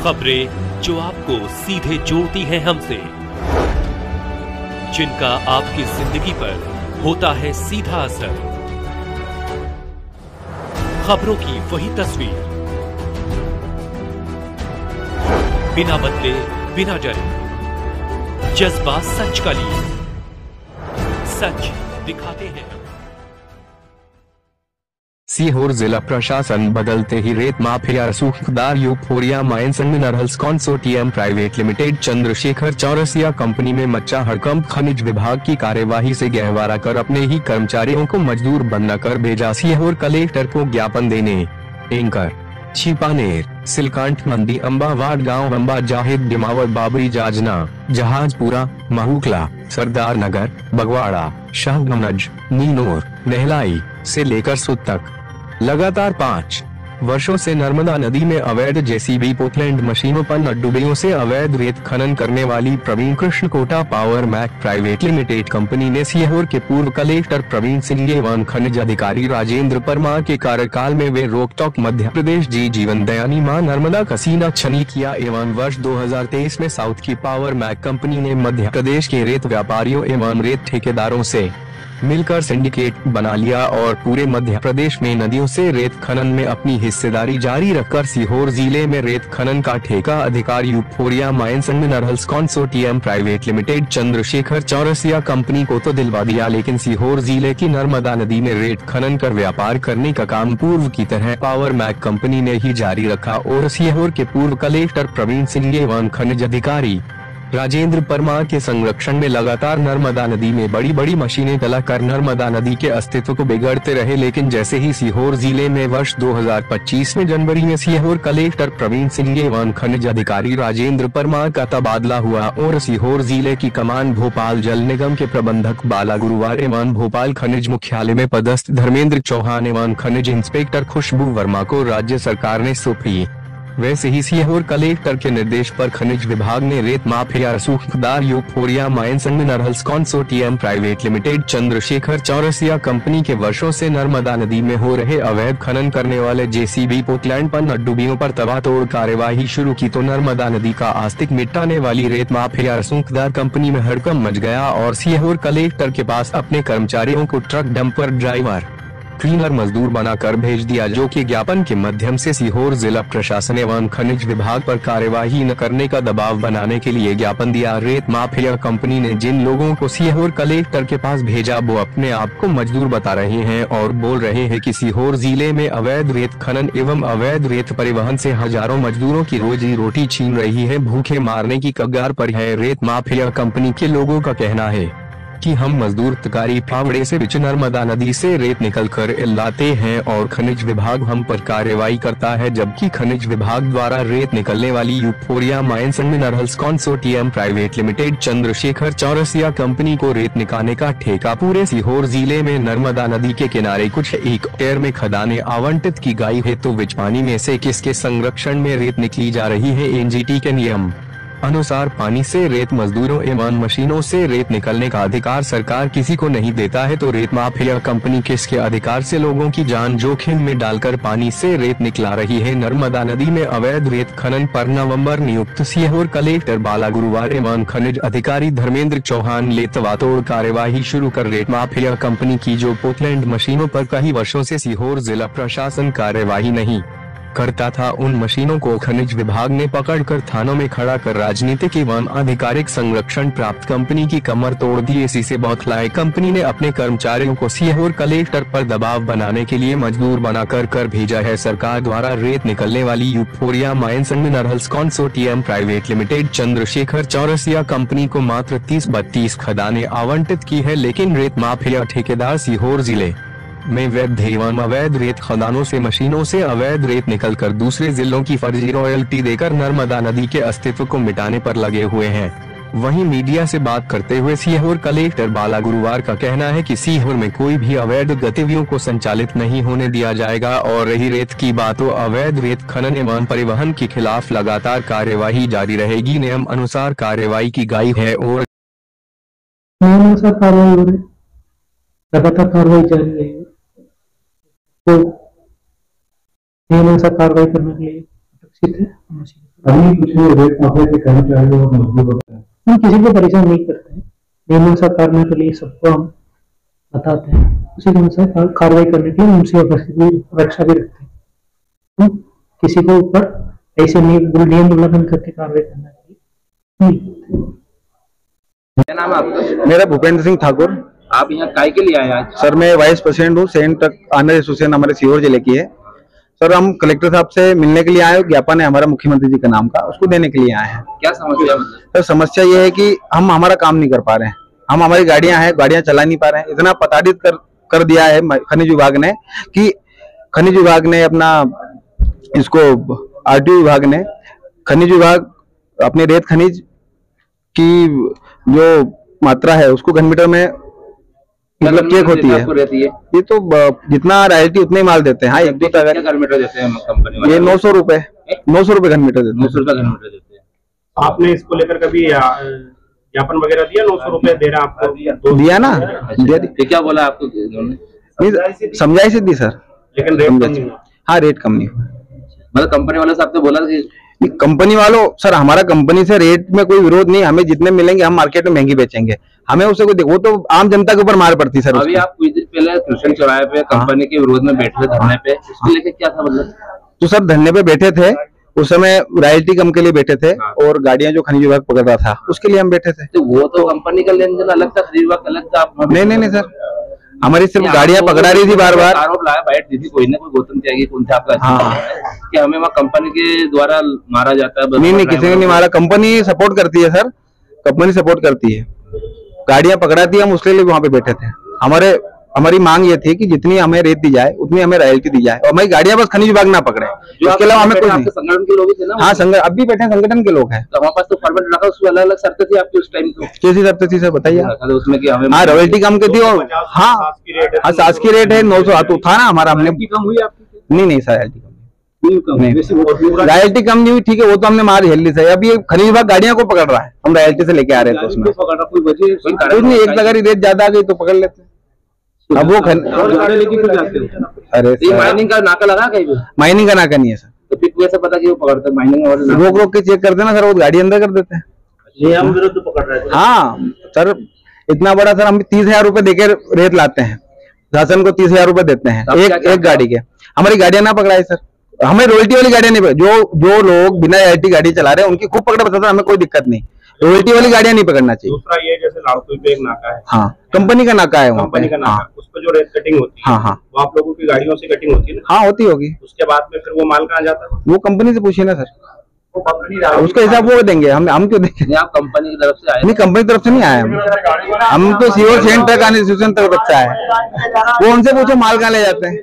खबरें जो आपको सीधे जोड़ती हैं हमसे, जिनका आपकी जिंदगी पर होता है सीधा असर। खबरों की वही तस्वीर, बिना बदले बिना डरे, जज्बा सच का लिए, सच दिखाते हैं। सीहोर जिला प्रशासन बदलते ही रेत माफिया सूखदार Euphoria mines and minerals consortium private limited Chandrashekhar Chaurasia company में मचा हड़कंप। खनिज विभाग की कार्यवाही से गहवारा कर अपने ही कर्मचारियों को मजदूर बनाकर भेजा सीहोर कलेक्टर को ज्ञापन देने। एंकर छिपानेर, सिलकांठ मंडी, अम्बावाड़ गांव, अम्बा जाहिद, डिमावर, बाबरी, जाजना, जहाजपुरा, महूकला, सरदार नगर, बगवाड़ा, शाहगंज, नीनोर, नेहलाई से लेकर सुत तक लगातार 5 वर्षों से नर्मदा नदी में अवैध जेसीबी पोकलैंड मशीनों पर नड्डुबियों से अवैध रेत खनन करने वाली Praveen Krishna Kota Power Mac Private Limited company ने सीहोर के पूर्व कलेक्टर प्रवीण सिंह एवं खनिज अधिकारी राजेंद्र परमार के कार्यकाल में वे रोकटोक मध्य प्रदेश जी जीवन दयानी मां नर्मदा कसीना छनी किया एवं वर्ष 2023 में साउथ की पावर मैक कंपनी ने मध्य प्रदेश के रेत व्यापारियों एवं रेत ठेकेदारों से मिलकर सिंडिकेट बना लिया और पूरे मध्य प्रदेश में नदियों से रेत खनन में अपनी हिस्सेदारी जारी रखकर सीहोर जिले में रेत खनन का ठेका अधिकार euphoria mines and minerals consortium private limited Chandrashekhar Chaurasia company को तो दिलवा दिया, लेकिन सीहोर जिले की नर्मदा नदी में रेत खनन कर व्यापार करने का काम पूर्व की तरह पावर मैक कंपनी ने ही जारी रखा और सीहोर के पूर्व कलेक्टर प्रवीण सिंह एवं खनिज अधिकारी राजेंद्र परमार के संरक्षण में लगातार नर्मदा नदी में बड़ी बड़ी मशीनें चलाकर नर्मदा नदी के अस्तित्व को बिगाड़ते रहे। लेकिन जैसे ही सीहोर जिले में वर्ष 2025 में जनवरी में सीहोर कलेक्टर प्रवीण सिंह एवं खनिज अधिकारी राजेंद्र परमार का तबादला हुआ और सीहोर जिले की कमान भोपाल जल निगम के प्रबंधक बाला गुरुवार एवं भोपाल खनिज मुख्यालय में पदस्थ धर्मेंद्र चौहान एवं खनिज इंस्पेक्टर खुशबू वर्मा को राज्य सरकार ने सौंपी। वैसे ही सीहोर कलेक्टर के निर्देश पर खनिज विभाग ने रेत माफिया सूखदार Euphoria mines and minerals consortium private limited Chandrashekhar Chaurasia company के वर्षों से नर्मदा नदी में हो रहे अवैध खनन करने वाले जेसीबी पोकलैंड पर नड्डुबियों पर तबातोड़ कार्यवाही शुरू की तो नर्मदा नदी का आस्तिक मिटाने वाली रेत माफिया सूखदार कंपनी में हड़कंप मच गया और सीहोर कलेक्टर के पास अपने कर्मचारियों को ट्रक डंपर ड्राइवर क्लीनर मजदूर बनाकर भेज दिया, जो कि ज्ञापन के माध्यम से सीहोर जिला प्रशासन एवं खनिज विभाग पर कार्यवाही न करने का दबाव बनाने के लिए ज्ञापन दिया। रेत माफिया कंपनी ने जिन लोगों को सीहोर कलेक्टर के पास भेजा वो अपने आप को मजदूर बता रहे हैं और बोल रहे हैं कि सीहोर जिले में अवैध रेत खनन एवं अवैध रेत परिवहन से हजारों मजदूरों की रोजी रोटी छीन रही है, भूखे मारने की कगार पर है। रेत माफिया कंपनी के लोगों का कहना है कि हम मजदूर तकारी फावड़े से बीच नर्मदा नदी से रेत निकल कर लाते हैं और खनिज विभाग हम पर कार्रवाई करता है, जबकि खनिज विभाग द्वारा रेत निकलने वाली euphoria mines and minerals consortium private limited Chandrashekhar Chaurasia company को रेत निकालने का ठेका पूरे सीहोर जिले में नर्मदा नदी के किनारे कुछ हेक्टेयर में खदानें आवंटित की गई है, तो विच पानी में से किसके संरक्षण में रेत निकली जा रही है। एनजीटी के नियम अनुसार पानी से रेत मजदूरों एवं मशीनों से रेत निकलने का अधिकार सरकार किसी को नहीं देता है, तो रेत माफिया कंपनी किसके अधिकार से लोगों की जान जोखिम में डालकर पानी से रेत निकला रही है। नर्मदा नदी में अवैध रेत खनन पर नवंबर नियुक्त सीहोर कलेक्टर बाला गुरुवार एवं खनिज अधिकारी धर्मेंद्र चौहान ने तबातोड़ कार्यवाही शुरू कर रेत माफिया कंपनी की जो पोकलैंड मशीनों पर कई वर्षों से सीहोर जिला प्रशासन कार्यवाही नहीं करता था, उन मशीनों को खनिज विभाग ने पकड़कर थानों में खड़ा कर राजनीतिक एवं आधिकारिक संरक्षण प्राप्त कंपनी की कमर तोड़ दी। इसी से बौखलाए कंपनी ने अपने कर्मचारियों को सीहोर कलेक्टर पर दबाव बनाने के लिए मजदूर बनाकर कर भेजा है। सरकार द्वारा रेत निकलने वाली euphoria mines and minerals consortium private limited Chandrashekhar Chaurasia company को मात्र 30-32 खदानें आवंटित की है, लेकिन रेत माफिया ठेकेदार सीहोर जिले में वैध एवं अवैध रेत खदानों से मशीनों से अवैध रेत निकलकर दूसरे जिलों की फर्जी रॉयल्टी देकर नर्मदा नदी के अस्तित्व को मिटाने पर लगे हुए हैं। वहीं मीडिया से बात करते हुए सीहोर कलेक्टर बाला गुरुवार का कहना है कि सीहोर में कोई भी अवैध गतिविधियों को संचालित नहीं होने दिया जाएगा और रही रेत की बात तो अवैध रेत खनन एवं परिवहन के खिलाफ लगातार कार्यवाही जारी रहेगी। नियम अनुसार कार्यवाही की गई है और लगातार कार्रवाई जारी रहेगी। तो नियमानुसार कार्रवाई करने के लिए सुरक्षित है। अभी कुछ रेट माफिया के कर्मचारी और मजदूर होते हैं, हम किसी को परेशान नहीं करते हैं। नियमों से करने के लिए सबको हम बताते हैं, उसी के अनुसार कार्रवाई करने के लिए उनसे रक्षा भी रखते हैं। हम किसी को ऊपर ऐसे नियम उल्लंघन करके कार्रवाई करना चाहिए। क्या नाम है आपका? मेरा भूपेंद्र सिंह ठाकुर। आप यहाँ काय के लिए आए आज? सर मैं वाइस प्रेसिडेंट हूँ सेंट ऑनर एसोसिएशन हमारे सीहोर जिले की है। सर हम कलेक्टर साहब से मिलने के लिए आए, ज्ञापन है हमारा मुख्यमंत्री जी के नाम का, उसको देने के लिए आए हैं। क्या समस्या? सर समस्या ये है कि हम हमारा काम नहीं कर पा रहे हैं, हम हमारी गाड़ियां हैं, गाड़ियां चला नहीं पा रहे हैं। इतना प्रताड़ित कर दिया है खनिज विभाग ने कि खनिज विभाग ने अपना इसको आरटीओ विभाग ने खनिज विभाग अपने रेत खनिज की जो मात्रा है उसको घन मीटर में मतलब चेक होती है। ये तो जितना रॉयल्टी उतने ही माल देते हैं। हाँ, एक दो घन मीटर देते हैं कंपनी वाले? ये 900 रुपए घन मीटर देते हैं। 900 रुपए घन मीटर देते हैं। आपने इसको लेकर कभी ज्ञापन वगैरह दिया? 900 रुपए दे रहा आपको? दिया ना। क्या बोला आपको? समझाई दी सर, लेकिन रेट कम नहीं हुआ। हाँ, रेट कम नहीं हुआ। मतलब कंपनी वालों से आपने बोला कि कंपनी वालों, सर हमारा कंपनी से रेट में कोई विरोध नहीं, हमें जितने मिलेंगे हम मार्केट में महंगी बेचेंगे, हमें उससे कोई वो तो आम जनता के ऊपर मार पड़ती सर। अभी आप कुछ दिन पहले कृष्ण चौराहे पे कंपनी के विरोध में बैठे थे धरने पे, इसको लेके क्या था मतलब? तो सर धरने पे बैठे थे, उस समय रॉयल्टी कम के लिए बैठे थे और गाड़ियां जो खनिज विभाग पकड़ रहा था उसके लिए हम बैठे थे। तो वो तो कंपनी का लेन देन अलग था, खनिज विभाग अलग था। नहीं सर, हमारी सिर्फ गाड़ियां पकड़ा रही थी बार बार। आरोप लाया, बाइट दी थी कोई ना कोई, गौतम त्यागी कौन था आपका? हाँ, कि हमें वहाँ कंपनी के द्वारा मारा जाता है। नहीं, किसी ने नहीं मारा, कंपनी सपोर्ट करती है सर, कंपनी सपोर्ट करती है। गाड़ियां पकड़ाती है, हम उसके लिए वहाँ पे बैठे थे। हमारी मांग ये थी कि जितनी हमें रेत दी जाए उतनी हमें रॉयल्टी दी जाए और हमारी गाड़ियां बस खनिज विभाग ना पकड़े, इसके अलावा हमें कुछ नहीं। संगठन के लोग थे ना? हाँ, अब भी बैठे संगठन के लोग हैं। तो हमारे पास तो फॉर्मेट रखा, उसमें अलग अलग शर्तें थी आपकी उस टाइम? तो कैसी शर्तें थी सर बताइए? उसमें कि हमें रॉयल्टी कम की थी और हाँ शासकीय रेट है 900 तो था ना हमारा। हमने कम हुई आपकी? नहीं सर, रॉयल्टी कम नहीं हुई, ठीक है, वो तो हमने मार झेल ली सर। अभी खनिज विभाग गाड़ियां को पकड़ रहा है, हम रॉयल्टी से लेके आ रहे थे उसमें कुछ नहीं, एक अगर रेट ज्यादा आ गई तो पकड़ लेते हैं। अब वो अरे माइनिंग का नाका लगा कहीं? माइनिंग का नाका नहीं है सर। तो फिर कैसे पता कि वो पकड़ते? माइनिंग रोक के चेक करते ना सर, वो गाड़ी अंदर कर देते हैं। नियम विरुद्ध पकड़ रहे थे। हाँ सर, इतना बड़ा सर, हम 30,000 रुपए देके रेत लाते हैं, शासन को 30,000 रुपए देते हैं एक गाड़ी के। हमारी गाड़ियां ना पकड़ाई सर, हमें रॉयल्टी वाली गाड़ियां नहीं जो लोग बिना रॉयल्टी गाड़ी चला रहे हैं उनकी खूब पकड़ बताता, हमें कोई दिक्कत नहीं, रॉयल्टी वाली गाड़ियां नहीं पकड़ना चाहिए। दूसरा ये जैसे लाड़कुई पे एक नाका है, हाँ कंपनी का नाका है, कंपनी का नाका, उस पर जो रेत कटिंग होती है वो आप लोगों की गाड़ियों से कटिंग होती है ना? हाँ होती होगी। उसके बाद में फिर वो माल कहाँ जाता है? वो कंपनी से पूछिए ना सर, उसका हिसाब वो देंगे, हम क्यों देंगे? आप कंपनी की तरफ से आए? नहीं, कंपनी की तरफ से नहीं आए हम तो सीओ सेंट तक एसोसिएशन तरफ से आए, वो उनसे पूछो माल कहाँ ले जाते हैं।